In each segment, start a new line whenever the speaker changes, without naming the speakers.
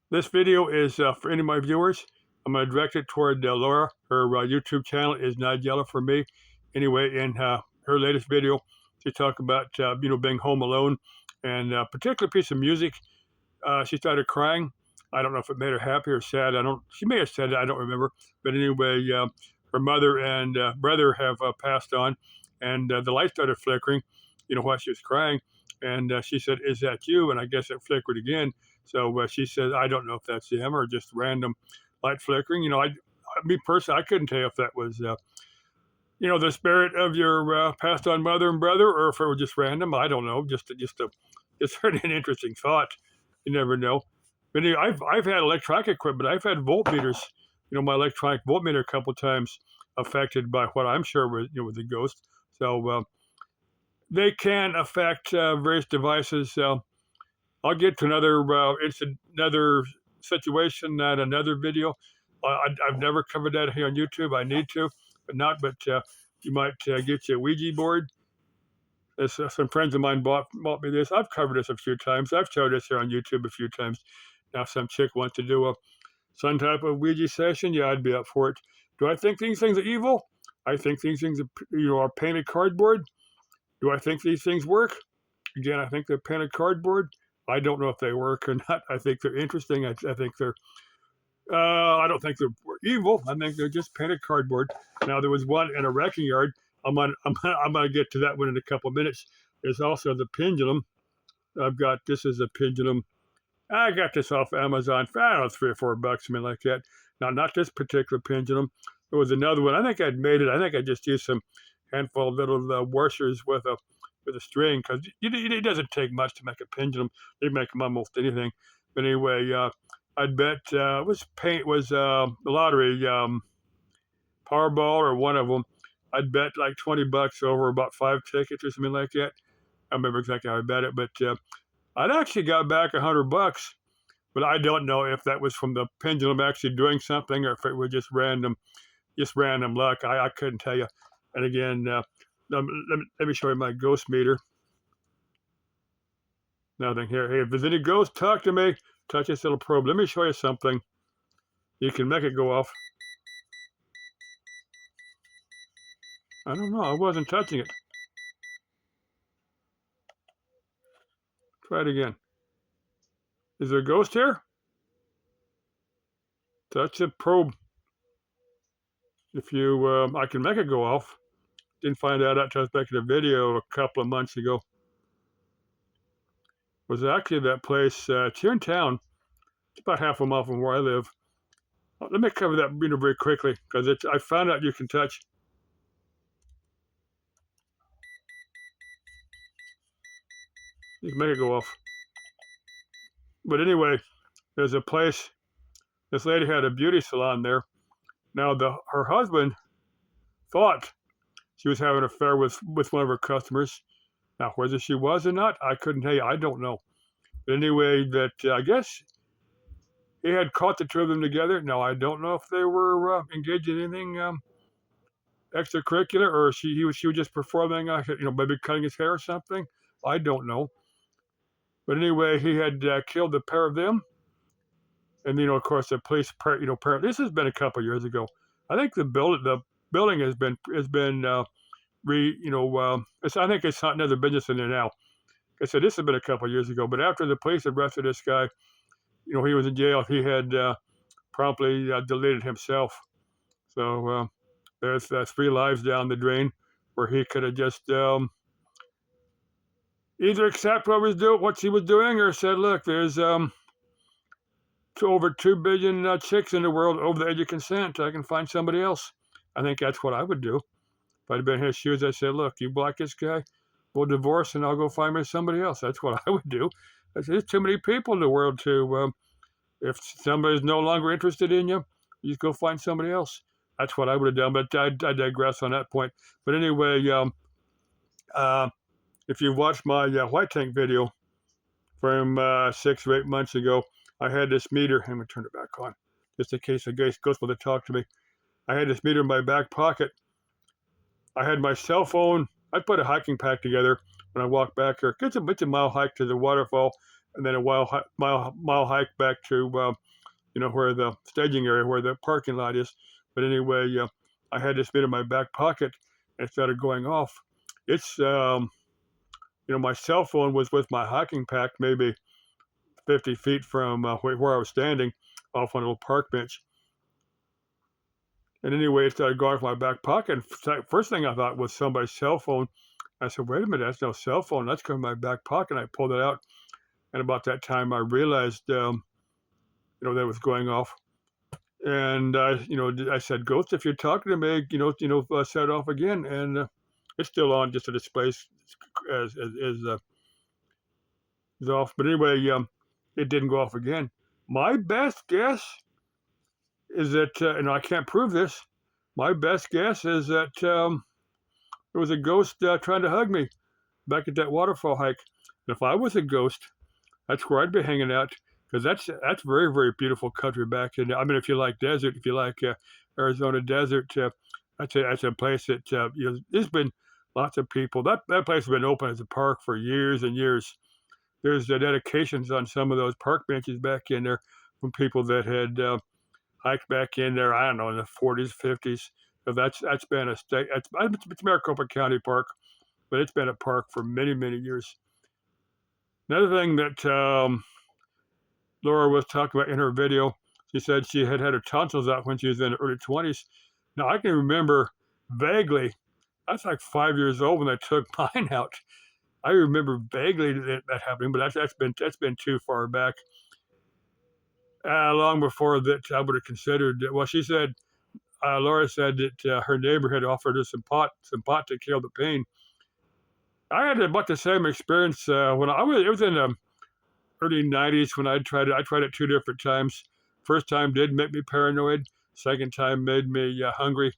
This video is for any of my viewers. I'm going to direct it toward Laura. Her YouTube channel is Nigella for me. Anyway, in her latest video, she talked about being home alone, and a particular piece of music. She started crying. I don't know if it made her happy or sad. I don't. She may have said it. I don't remember. But anyway, her mother and brother have passed on, and the light started flickering. While she was crying, and she said, "Is that you?" And I guess it flickered again. So she said, "I don't know if that's him or just random light flickering." Me personally, I couldn't tell if that was the spirit of your passed on mother and brother, or if it was just random. I don't know. It's really an interesting thought. You never know. But anyway, I've had electronic equipment. I've had voltmeters. My electronic voltmeter a couple times affected by what I'm sure was a ghost. So they can affect various devices. I'll get to another situation at another video. I've never covered that here on YouTube. I need to, but not. But you might get you a Ouija board. Some friends of mine bought me this. I've covered this a few times. I've showed this here on YouTube a few times. Now some chick wants to do some type of Ouija session. Yeah, I'd be up for it. Do I think these things are evil? I think these things are painted cardboard. Do I think these things work? Again, I think they're painted cardboard. I don't know if they work or not. I think they're interesting. I think they're. I don't think they're evil. I think they're just painted cardboard. Now there was one in a wrecking yard. I'm gonna get to that one in a couple of minutes. There's also the pendulum. I've got this as a pendulum. I got this off Amazon for I don't know $3 or $4, something like that. Now, not this particular pendulum. There was another one. I think I'd made it. I think I just used some handful of little washers with a string because it doesn't take much to make a pendulum. They make them almost anything. But anyway, I'd bet it was the lottery Powerball or one of them. I'd bet like $20 over about 5 tickets or something like that. I don't remember exactly how I bet it, but I'd actually got back $100, but I don't know if that was from the pendulum actually doing something or if it was just random luck. I couldn't tell you. And again, let me show you my ghost meter. Nothing here. Hey, if there's any ghosts, talk to me. Touch this little probe. Let me show you something. You can make it go off. I don't know. I wasn't touching it. Try it again. Is there a ghost here? Touch the probe. If you, I can make it go off. Didn't find out until I was making a video a couple of months ago. It was actually that place. It's here in town. It's about half a mile from where I live. Let me cover that very quickly because I found out you can touch. You can make it go off. But anyway, there's a place. This lady had a beauty salon there. Now her husband thought she was having an affair with one of her customers. Now whether she was or not, I couldn't tell you. I don't know. But anyway, that I guess he had caught the two of them together. Now I don't know if they were engaged in anything extracurricular or she was just performing, maybe cutting his hair or something. I don't know. But anyway, he had killed the pair of them. And, of course, the police, this has been a couple of years ago. I think the building has been I think it's not another business in there now. I said, this has been a couple of years ago. But after the police arrested this guy, he was in jail. He had promptly deleted himself. So there's 3 lives down the drain where he could have just either accept what she was doing or said, look, there's over 2 billion chicks in the world over the age of consent. I can find somebody else. I think that's what I would do. If I'd been in his shoes, I'd say, look, you block this guy, we'll divorce and I'll go find me somebody else. That's what I would do. There's too many people in the world to, if somebody's no longer interested in you, you just go find somebody else. That's what I would have done, but I digress on that point. But anyway, if you watched my white tank video from 6 or 8 months ago, I had this meter. I'm going to turn it back on, just in case the ghost will talk to me. I had this meter in my back pocket. I had my cell phone. I put a hiking pack together when I walked back here. It's a mile hike to the waterfall. and then a mile hike back to where the staging area, where the parking lot is. But anyway, I had this bit in my back pocket, and it started going off. It's my cell phone was with my hiking pack, maybe 50 feet from where I was standing, off on a little park bench. And anyway, it started going off my back pocket. First thing I thought was somebody's cell phone. I said, "Wait a minute, that's no cell phone. That's coming in my back pocket." I pulled it out, and about that time, I realized, that it was going off. And I said, "Ghost, if you're talking to me, set it off again." And it's still on, just a display is off. But anyway, it didn't go off again. My best guess is that, and I can't prove this. My best guess is that there was a ghost trying to hug me back at that waterfall hike. And if I was a ghost, that's where I'd be hanging out, because that's very, very beautiful country back in. I mean, if you like desert, if you like Arizona desert, that's a place that there's been lots of people. That place has been open as a park for years and years. There's dedications on some of those park benches back in there from people that had hiked back in there. I don't know, in the 40s, 50s. So that's been a state. It's Maricopa County Park, but it's been a park for many, many years. Another thing that Laura was talking about in her video, she said she had her tonsils out when she was in her early 20s. Now, I can remember vaguely, I was like 5 years old when they took mine out. I remember vaguely that happening, but that's been too far back. Long before that, I would have considered. Well, she said, Laura said that her neighbor had offered her some pot to kill the pain. I had about the same experience when it was in the early 90s when I tried it. I tried it 2 different times. First time did make me paranoid. Second time made me hungry.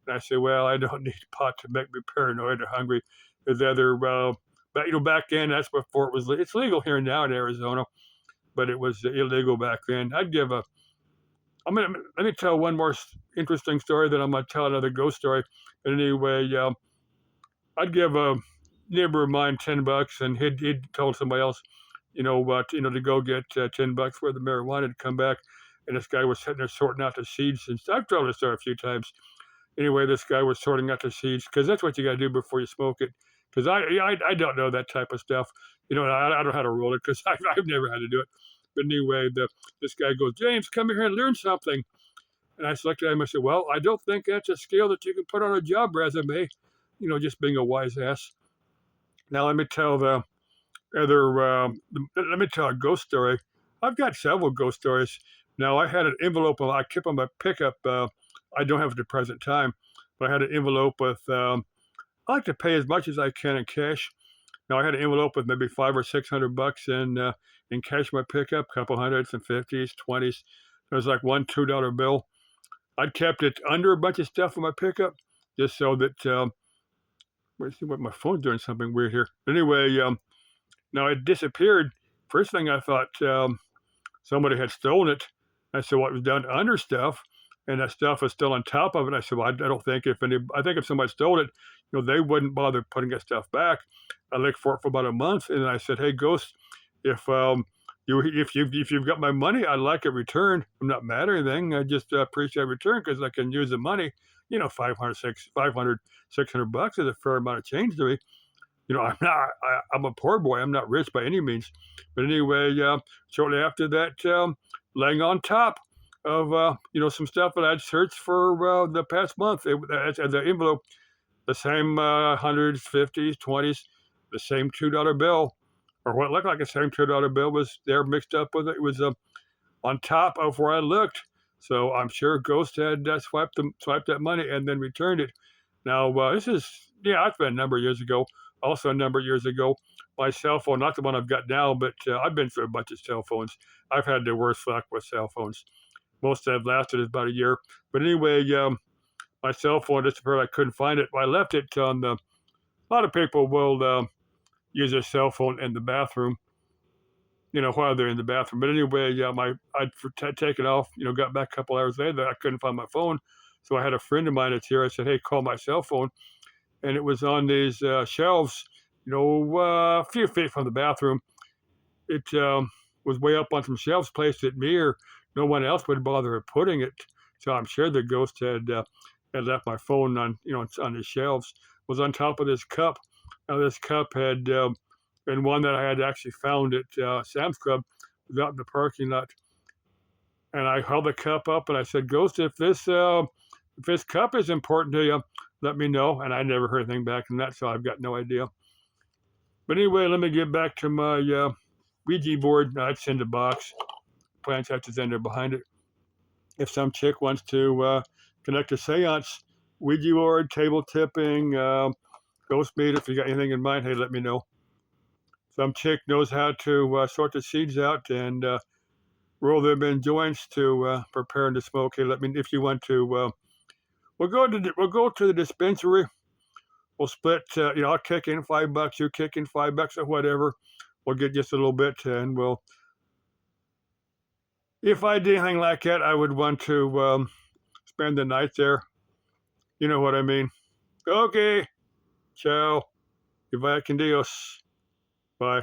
And I said, well, I don't need pot to make me paranoid or hungry. There's other, back then, that's before it's legal here now in Arizona, but it was illegal back then. Let me tell one more interesting story, then I'm going to tell another ghost story. But anyway, I'd give a neighbor of mine $10, and he'd told somebody else, to go get $10 for the marijuana to come back. And this guy was sitting there sorting out the seeds. And I've told this story a few times. Anyway, this guy was sorting out the seeds, because that's what you got to do before you smoke it. Because I don't know that type of stuff. I don't know how to roll it, because I've never had to do it. But anyway, this guy goes, "James, come here and learn something." And I looked at him and I said, "Well, I don't think that's a skill that you can put on a job resume," just being a wise ass. Now let me tell let me tell a ghost story. I've got several ghost stories. Now, I had an envelope I kept on my pickup. I don't have it at the present time, but I had an envelope with, I like to pay as much as I can in cash. Now, I had an envelope with maybe $500 or $600 in cash in my pickup, a couple hundreds and 50s, 20s. There was like one $2 bill. I'd kept it under a bunch of stuff in my pickup, just so that, let's see what my phone's doing something weird here. Anyway, now it disappeared. First thing I thought, somebody had stolen it. I said, well, it was down under stuff, and that stuff was still on top of it. I said, well, I don't think I think if somebody stole it, they wouldn't bother putting that stuff back. I looked for it for about a month, and then I said, "Hey, Ghost, if you've got my money, I'd like it returned. I'm not mad or anything. I just appreciate a return, because I can use the money. $500, $600 is a fair amount of change to me. I'm a poor boy. I'm not rich by any means." But anyway, shortly after that, laying on top of, some stuff that I'd searched for the past month, the envelope, the same hundreds, 50s, 20s, the same $2 bill, or what looked like the same $2 bill was there mixed up with it. It was on top of where I looked. So I'm sure Ghost had swiped that money and then returned it. Now, it's been a number of years ago. Also, a number of years ago, my cell phone, not the one I've got now, but I've been through a bunch of cell phones. I've had the worst luck with cell phones. Most have lasted about a year. But anyway, my cell phone disappeared. I couldn't find it. I left it on a lot of people will use their cell phone in the bathroom, while they're in the bathroom. But anyway, I'd taken off, got back a couple hours later. I couldn't find my phone. So I had a friend of mine that's here. I said, "Hey, call my cell phone." And it was on these shelves, a few feet from the bathroom. it was way up on some shelves placed at me, or no one else would bother putting it. So I'm sure the ghost had left my phone on, on the shelves. Was on top of this cup. Now this cup had been one that I had actually found at Sam's Club. Was out in the parking lot, and I held the cup up and I said, "Ghost, if this cup is important to you, let me know." And I never heard anything back from that, so I've got no idea. But anyway, let me get back to my Ouija board. It's in the box. Plants have to in there behind it. If some chick wants to connect a seance, Ouija board, table tipping, ghost meter, if you got anything in mind, hey, let me know. Some chick knows how to sort the seeds out and roll them in joints to prepare to smoke. Hey, let me if you want to. We'll go to the dispensary. We'll split. I'll kick in $5. You kick in $5 or whatever. We'll get just a little bit, and we'll. If I did anything like that, I would want to spend the night there. You know what I mean? Okay. Ciao. Y vaya con Dios. Bye.